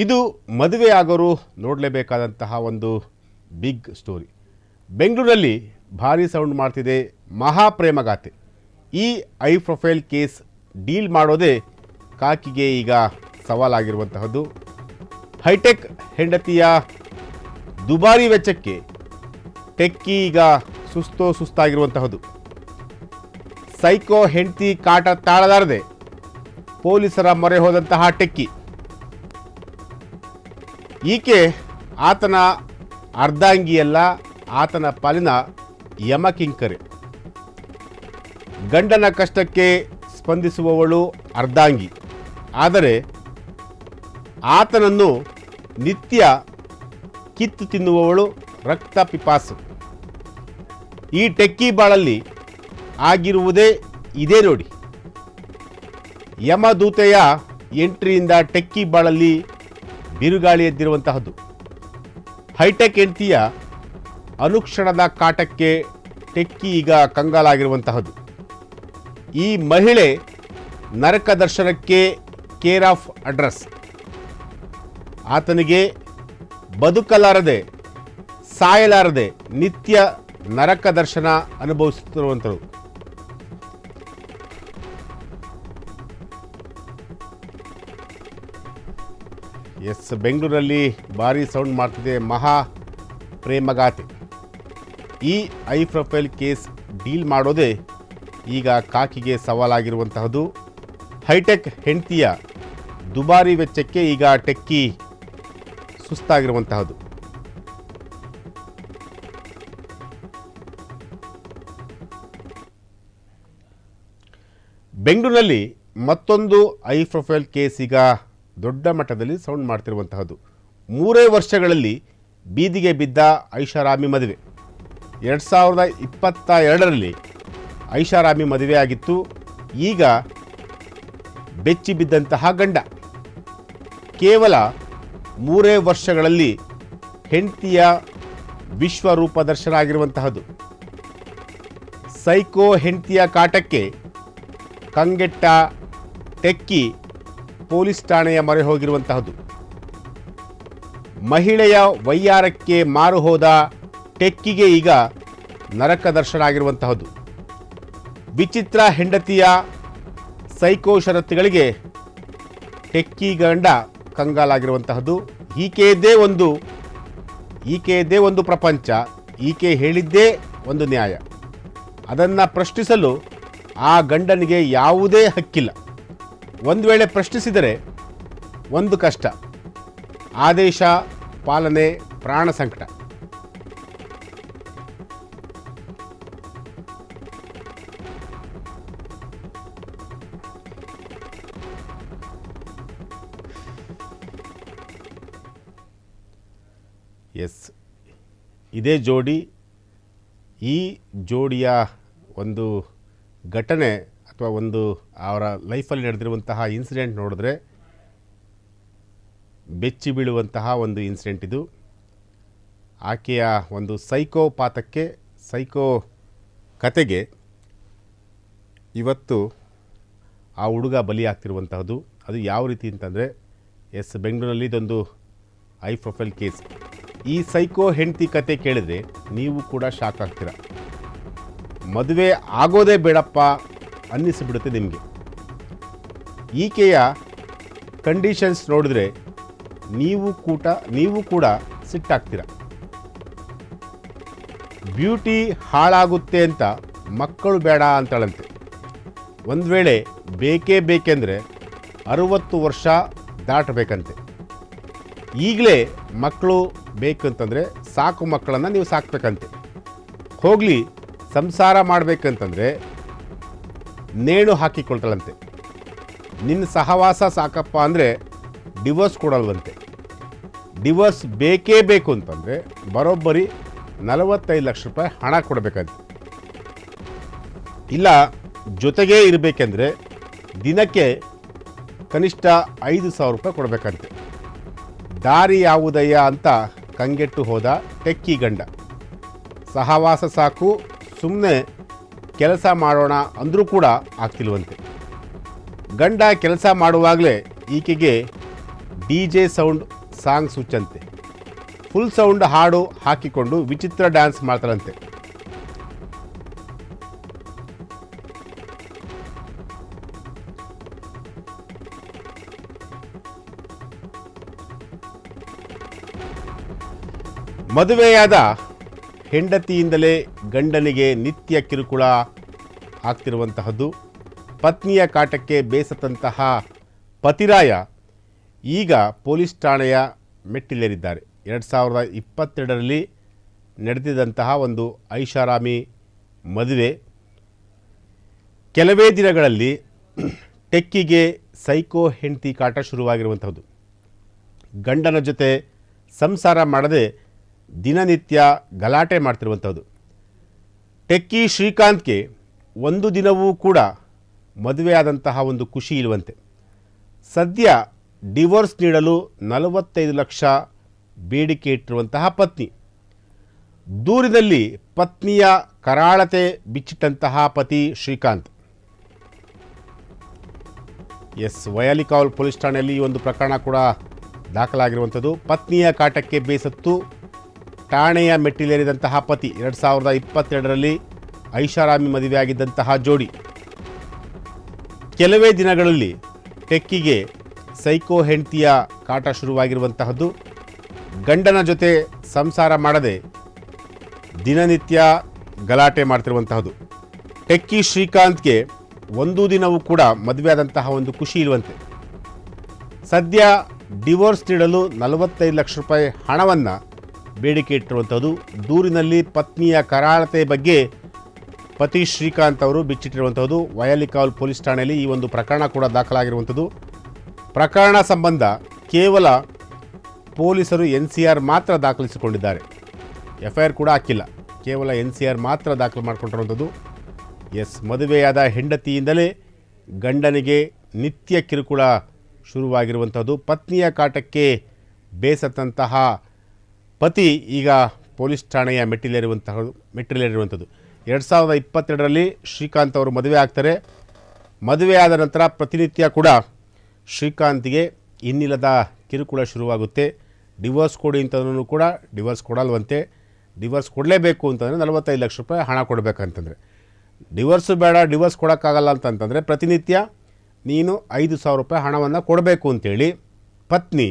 ಇದು ಮದುವೆಯಾಗೋರು ನೋಡಲೇಬೇಕಾದಂತಹ ಒಂದು big story. ಬೆಂಗಳೂರಲ್ಲಿ ಭಾರಿ ಸೌಂಡ್ ಮಾಡ್ತಿದೆ ಮಹಾಪ್ರೇಮಗಾಥೆ. ಈ ಐ ಪ್ರೊಫೈಲ್ ಕೇಸ್ ಡೀಲ್ ಮಾಡೋದೇ ಕಾಕಿಗೆ ಈಗ ಸವಾಲಾಗಿರುವಂತಹದ್ದು. ಹೈಟೆಕ್ ಹೆಂಡತಿಯ ದುಬಾರಿ ವೆಚ್ಚಕ್ಕೆ ಟೆಕ್ಕಿ ಈಗ ಸುಸ್ತಾಗಿರುವಂತಹದ್ದು. ಸೈಕೋ ಹೆಂಡತಿ ಕಾಟ ತಾಳಲಾರದೆ ಪೊಲೀಸರ ಮೊರೆ ಹೋದಂತಹ ಟೆಕ್ಕಿ. ಈಕೆ ಆತನ ಅರ್ಧಾಂಗಿಯಲ್ಲ, ಆತನ ಪಾಲಿನ ಯಮಕಿಂಕರೆ. ಗಂಡನ ಕಷ್ಟಕ್ಕೆ ಸ್ಪಂದಿಸುವವಳು ಅರ್ಧಾಂಗಿ, ಆದರೆ ಆತನನ್ನು ನಿತ್ಯ ಕಿತ್ತು ತಿನ್ನುವವಳು ರಕ್ತ ಪಿಪಾಸು. ಈ ಟೆಕ್ಕಿ ಬಾಳಲ್ಲಿ ಆಗಿರುವುದೇ ಇದೇ ನೋಡಿ. ಯಮದೂತೆಯ ಎಂಟ್ರಿಯಿಂದ ಟೆಕ್ಕಿ ಬಾಳಲ್ಲಿ ಬಿರುಗಾಳಿ ಎದ್ದಿರುವಂತಹದ್ದು. ಹೈಟೆಕ್ ಹೆಂಡತಿಯ ಅನುಕ್ಷಣದ ಕಾಟಕ್ಕೆ ಟೆಕ್ಕಿ ಈಗ ಕಂಗಾಲಾಗಿರುವಂತಹದ್ದು. ಈ ಮಹಿಳೆ ನರಕ ದರ್ಶನಕ್ಕೆ ಕೇರ್ ಆಫ್ ಅಡ್ರೆಸ್. ಆತನಿಗೆ ಬದುಕಲಾರದೆ ಸಾಯಲಾರದೆ ನಿತ್ಯ ನರಕ ದರ್ಶನ ಅನುಭವಿಸುತ್ತಿರುವಂಥದ್ದು. ಬೆಂಗಳೂರಲ್ಲಿ ಭಾರಿ ಸೌಂಡ್ ಮಾಡ್ತಿದೆ ಮಹಾ ಪ್ರೇಮಗಾಥೆ. ಈ ಐ ಪ್ರೊಫೈಲ್ ಕೇಸ್ ಡೀಲ್ ಮಾಡೋದೇ ಈಗ ಕಾಕಿಗೆ ಸವಾಲಾಗಿರುವಂತಹದ್ದು. ಹೈಟೆಕ್ ಹೆಂಡತಿಯ ದುಬಾರಿ ವೆಚ್ಚಕ್ಕೆ ಈಗ ಟೆಕ್ಕಿ ಸುಸ್ತಾಗಿರುವಂತಹದ್ದು. ಬೆಂಗಳೂರಿನಲ್ಲಿ ಮತ್ತೊಂದು ಐ ಪ್ರೊಫೈಲ್ ಕೇಸ್ ಈಗ ದೊಡ್ಡ ಮಟ್ಟದಲ್ಲಿ ಸೌಂಡ್ ಮಾಡ್ತಿರುವಂತಹದ್ದು. 3 ವರ್ಷಗಳಲ್ಲಿ ಬೀದಿಗೆ ಬಿದ್ದ ಐಷಾರಾಮಿ ಮದುವೆ. 2022ರಲ್ಲಿ ಐಷಾರಾಮಿ ಮದುವೆಯಾಗಿತ್ತು. ಈಗ ಬೆಚ್ಚಿ ಬಿದ್ದಂತಹ ಗಂಡ. ಕೇವಲ 3 ವರ್ಷಗಳಲ್ಲಿ ಹೆಂಡತಿಯ ವಿಶ್ವರೂಪ ದರ್ಶನ ಆಗಿರುವಂತಹದ್ದು. ಸೈಕೋ ಹೆಂಡತಿಯ ಕಾಟಕ್ಕೆ ಕಂಗೆಟ್ಟ ಟೆಕ್ಕಿ ಪೊಲೀಸ್ ಠಾಣೆಯ ಮೊರೆ ಹೋಗಿರುವಂತಹದ್ದು. ಮಹಿಳೆಯ ವೈಯಾರಕ್ಕೆ ಮಾರು ಹೋದ ಟೆಕ್ಕಿಗೆ ಈಗ ನರಕ ದರ್ಶನ ಆಗಿರುವಂತಹದ್ದು. ವಿಚಿತ್ರ ಹೆಂಡತಿಯ ಸೈಕೋ ಷರತ್ತುಗಳಿಗೆ ಟೆಕ್ಕಿ ಗಂಡ ಕಂಗಾಲಾಗಿರುವಂತಹದ್ದು. ಈಕೆಯದ್ದೇ ಒಂದು ಪ್ರಪಂಚ, ಈಕೆ ಹೇಳಿದ್ದೇ ಒಂದು ನ್ಯಾಯ. ಅದನ್ನು ಪ್ರಶ್ನಿಸಲು ಆ ಗಂಡನಿಗೆ ಯಾವುದೇ ಹಕ್ಕಿಲ್ಲ. ಒಂದು ವೇಳೆ ಪ್ರಶ್ನಿಸಿದರೆ ಒಂದು ಕಷ್ಟ, ಆದೇಶ ಪಾಲನೆ ಪ್ರಾಣ ಸಂಕಟ. ಇದೇ ಜೋಡಿ. ಈ ಜೋಡಿಯ ಒಂದು ಘಟನೆ ಅಥವಾ ಒಂದು ಅವರ ಲೈಫಲ್ಲಿ ನಡೆದಿರುವಂತಹ ಇನ್ಸಿಡೆಂಟ್ ನೋಡಿದ್ರೆ ಬೆಚ್ಚಿ ಬೀಳುವಂತಹ ಒಂದು ಇನ್ಸಿಡೆಂಟ್ ಇದು. ಆಕೆಯ ಒಂದು ಸೈಕೋ ಕತೆಗೆ ಇವತ್ತು ಆ ಹುಡುಗ ಬಲಿಯಾಗ್ತಿರುವಂತಹದ್ದು. ಅದು ಯಾವ ರೀತಿ ಅಂತಂದರೆ ಬೆಂಗಳೂರಿನಲ್ಲಿ ಇದೊಂದು ಐ ಪ್ರೊಫೈಲ್ ಕೇಸ್. ಈ ಸೈಕೋ ಹೆಂಡತಿ ಕತೆ ಕೇಳಿದರೆ ನೀವು ಕೂಡ ಶಾಕ್ ಆಗ್ತೀರ. ಮದುವೆ ಆಗೋದೇ ಬೇಡಪ್ಪ ಅನ್ನಿಸಿಬಿಡುತ್ತೆ ನಿಮಗೆ. ಈಕೆಯ ಕಂಡೀಷನ್ಸ್ ನೋಡಿದ್ರೆ ನೀವು ಕೂಡ ಸಿಟ್ಟಾಗ್ತೀರ. ಬ್ಯೂಟಿ ಹಾಳಾಗುತ್ತೆ ಅಂತ ಮಕ್ಕಳು ಬೇಡ ಅಂತಾಳಂತೆ. ಒಂದು ವೇಳೆ ಬೇಕೆಂದರೆ 60 ವರ್ಷ ದಾಟಬೇಕಂತೆ. ಈಗಲೇ ಮಕ್ಕಳು ಬೇಕಂತಂದರೆ ಸಾಕು ಮಕ್ಕಳನ್ನು ನೀವು ಸಾಕಬೇಕಂತೆ. ಹೋಗಲಿ ಸಂಸಾರ ಮಾಡಬೇಕಂತಂದರೆ ನೇಣು ಹಾಕಿಕೊಳ್ತಾಳಂತೆ. ನಿನ್ನ ಸಹವಾಸ ಸಾಕಪ್ಪ ಅಂದರೆ ಡಿವೋರ್ಸ್ ಕೊಡಲ್ವಂತೆ. ಡಿವೋರ್ಸ್ ಬೇಕೇ ಬೇಕು ಅಂತಂದರೆ ಬರೋಬ್ಬರಿ 45 ಲಕ್ಷ ರೂಪಾಯಿ ಹಣ ಕೊಡಬೇಕಂತೆ. ಇಲ್ಲ ಜೊತೆಗೇ ಇರಬೇಕೆಂದರೆ ದಿನಕ್ಕೆ ಕನಿಷ್ಠ 5,000 ರೂಪಾಯಿ ಕೊಡಬೇಕಂತೆ. ದಾರಿ ಯಾವುದಯ್ಯ ಅಂತ ಕಂಗೆಟ್ಟು ಹೋದ ಟೆಕ್ಕಿ ಗಂಡ. ಸಹವಾಸ ಸಾಕು, ಸುಮ್ಮನೆ ಕೆಲಸ ಮಾಡೋಣ ಅಂದರೂ ಕೂಡ ಆಗ್ತಿಲ್ವಂತೆ. ಗಂಡ ಕೆಲಸ ಮಾಡುವಾಗಲೇ ಈಕೆಗೆ DJ ಸೌಂಡ್ ಸಾಂಗ್ ಸುಚ್ಚಂತೆ. ಫುಲ್ ಸೌಂಡ್ ಹಾಡು ಹಾಕಿಕೊಂಡು ವಿಚಿತ್ರ ಡ್ಯಾನ್ಸ್ ಮಾಡ್ತಾರಂತೆ. ಮದುವೆಯಾದ ಹೆಂಡತಿಯಿಂದಲೇ ಗಂಡನಿಗೆ ನಿತ್ಯ ಕಿರುಕುಳ ಆಗ್ತಿರುವಂತಹದ್ದು. ಪತ್ನಿಯ ಕಾಟಕ್ಕೆ ಬೇಸತ್ತಂತಹ ಪತಿರಾಯ ಈಗ ಪೊಲೀಸ್ ಠಾಣೆಯ ಮೆಟ್ಟಿಲೇರಿದ್ದಾರೆ. 2022ರಲ್ಲಿ ನಡೆದಿದ್ದಂತಹ ಒಂದು ಐಷಾರಾಮಿ ಮದುವೆ ಕೆಲವೇ ದಿನಗಳಲ್ಲಿ ಟೆಕ್ಕಿಗೆ ಸೈಕೋ ಹೆಂಡತಿ ಕಾಟ ಶುರುವಾಗಿರುವಂಥದ್ದು. ಗಂಡನ ಜೊತೆ ಸಂಸಾರ ಮಾಡದೆ ದಿನನಿತ್ಯ ಗಲಾಟೆ ಮಾಡ್ತಿರುವಂಥದ್ದು. ಟೆಕ್ಕಿ ಶ್ರೀಕಾಂತ್ಗೆ ಒಂದು ದಿನವೂ ಕೂಡ ಮದುವೆಯಾದಂತಹ ಒಂದು ಖುಷಿ ಇರುವಂತೆ. ಸದ್ಯ ಡಿವೋರ್ಸ್ ನೀಡಲು 45 ಲಕ್ಷ ಬೇಡಿಕೆ ಇಟ್ಟಿರುವಂತಹ ಪತ್ನಿ. ದೂರಿನಲ್ಲಿ ಪತ್ನಿಯ ಕರಾಳತೆ ಬಿಚ್ಚಿಟ್ಟಂತಹ ಪತಿ ಶ್ರೀಕಾಂತ್. ವಯಾಲಿಕಾವಲ್ ಪೊಲೀಸ್ ಠಾಣೆಯಲ್ಲಿ ಈ ಒಂದು ಪ್ರಕರಣ ಕೂಡ ದಾಖಲಾಗಿರುವಂಥದ್ದು. ಪತ್ನಿಯ ಕಾಟಕ್ಕೆ ಬೇಸತ್ತು ಠಾಣೆಯ ಮೆಟ್ಟಿಲೇರಿದಂತಹ ಪತಿ. 2022ರಲ್ಲಿ ಐಷಾರಾಮಿ ಮದುವೆಯಾಗಿದ್ದಂತಹ ಜೋಡಿ ಕೆಲವೇ ದಿನಗಳಲ್ಲಿ ಟೆಕ್ಕಿಗೆ ಸೈಕೋ ಹೆಂಡತಿಯ ಕಾಟ ಶುರುವಾಗಿರುವಂತಹದ್ದು. ಗಂಡನ ಜೊತೆ ಸಂಸಾರ ಮಾಡದೆ ದಿನನಿತ್ಯ ಗಲಾಟೆ ಮಾಡ್ತಿರುವಂತಹದ್ದು. ಟೆಕ್ಕಿ ಶ್ರೀಕಾಂತ್ಗೆ ಒಂದು ದಿನವೂ ಕೂಡ ಮದುವೆಯಾದಂತಹ ಒಂದು ಖುಷಿ ಇರುವಂತೆ. ಸದ್ಯ ಡಿವೋರ್ಸ್ ನೀಡಲು 45 ಲಕ್ಷ ರೂಪಾಯಿ ಹಣವನ್ನು ಬೇಡಿಕೆ ಇಟ್ಟಿರುವಂಥದ್ದು. ದೂರಿನಲ್ಲಿ ಪತ್ನಿಯ ಕರಾಳತೆ ಬಗ್ಗೆ ಪತಿ ಶ್ರೀಕಾಂತ್ ಅವರು ಬಿಚ್ಚಿಟ್ಟಿರುವಂಥದ್ದು. ವಯಾಲಿಕಾವಲ್ ಪೊಲೀಸ್ ಠಾಣೆಯಲ್ಲಿ ಈ ಒಂದು ಪ್ರಕರಣ ಕೂಡ ದಾಖಲಾಗಿರುವಂಥದ್ದು. ಪ್ರಕರಣ ಸಂಬಂಧ ಕೇವಲ ಪೊಲೀಸರು NCR ಮಾತ್ರ ದಾಖಲಿಸಿಕೊಂಡಿದ್ದಾರೆ. FIR ಕೂಡ ಹಾಕಿಲ್ಲ. ಕೇವಲ NCR ಮಾತ್ರ ದಾಖಲು ಮಾಡಿಕೊಂಡಿರುವಂಥದ್ದು. ಮದುವೆಯಾದ ಹೆಂಡತಿಯಿಂದಲೇ ಗಂಡನಿಗೆ ನಿತ್ಯ ಕಿರುಕುಳ ಶುರುವಾಗಿರುವಂಥದ್ದು. ಪತ್ನಿಯ ಕಾಟಕ್ಕೆ ಬೇಸತ್ತಂತಹ ಪತಿ ಈಗ ಪೊಲೀಸ್ ಠಾಣೆಯ ಮೆಟ್ಟಿಲೇರಿರುವಂಥದ್ದು. 2022ರಲ್ಲಿ ಶ್ರೀಕಾಂತ್ ಅವರು ಮದುವೆ ಆಗ್ತಾರೆ. ಮದುವೆಯಾದ ನಂತರ ಪ್ರತಿನಿತ್ಯ ಕೂಡ ಶ್ರೀಕಾಂತ್ಗೆ ಇನ್ನಿಲ್ಲದ ಕಿರುಕುಳ ಶುರುವಾಗುತ್ತೆ. ಡಿವೋರ್ಸ್ ಕೊಡಿ ಅಂತಂದ್ರೂ ಕೂಡ ಡಿವೋರ್ಸ್ ಕೊಡಲ್ವಂತೆ. ಡಿವೋರ್ಸ್ ಕೊಡಲೇಬೇಕು ಅಂತಂದರೆ 45 ಲಕ್ಷ ರೂಪಾಯಿ ಹಣ ಕೊಡಬೇಕಂತಂದರೆ, ಡಿವೋರ್ಸು ಬೇಡ ಡಿವೋರ್ಸ್ ಕೊಡೋಕ್ಕಾಗಲ್ಲ ಅಂತಂತಂದರೆ ಪ್ರತಿನಿತ್ಯ ನೀನು 5,000 ರೂಪಾಯಿ ಹಣವನ್ನು ಕೊಡಬೇಕು ಅಂತೇಳಿ ಪತ್ನಿ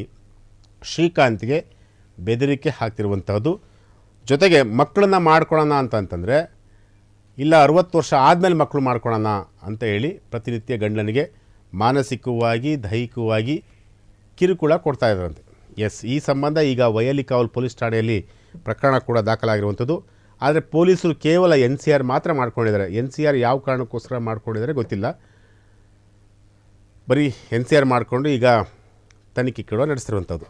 ಶ್ರೀಕಾಂತ್ಗೆ ಬೆದರಿಕೆ ಹಾಕ್ತಿರುವಂಥದ್ದು. ಜೊತೆಗೆ ಮಕ್ಕಳನ್ನ ಮಾಡ್ಕೊಳ್ಳೋಣ ಅಂತಂತಂದರೆ ಇಲ್ಲ 60 ವರ್ಷ ಆದಮೇಲೆ ಮಕ್ಕಳು ಮಾಡ್ಕೊಳ್ಳೋಣ ಅಂತ ಹೇಳಿ ಪ್ರತಿನಿತ್ಯ ಗಂಡನಿಗೆ ಮಾನಸಿಕವಾಗಿ ದೈಹಿಕವಾಗಿ ಕಿರುಕುಳ ಕೊಡ್ತಾ ಇದ್ದಾರಂತೆ. ಈ ಸಂಬಂಧ ಈಗ ವಯಾಲಿಕಾವಲ್ ಪೊಲೀಸ್ ಠಾಣೆಯಲ್ಲಿ ಪ್ರಕರಣ ಕೂಡ ದಾಖಲಾಗಿರುವಂಥದ್ದು. ಆದರೆ ಪೊಲೀಸರು ಕೇವಲ NCR ಮಾತ್ರ ಮಾಡ್ಕೊಂಡಿದ್ದಾರೆ. NCR ಯಾವ ಕಾರಣಕ್ಕೋಸ್ಕರ ಮಾಡ್ಕೊಂಡಿದ್ದಾರೆ ಗೊತ್ತಿಲ್ಲ. ಬರೀ NCR ಮಾಡಿಕೊಂಡು ಈಗ ತನಿಖೆ ಕೂಡ ನಡೆಸಿರುವಂಥದ್ದು.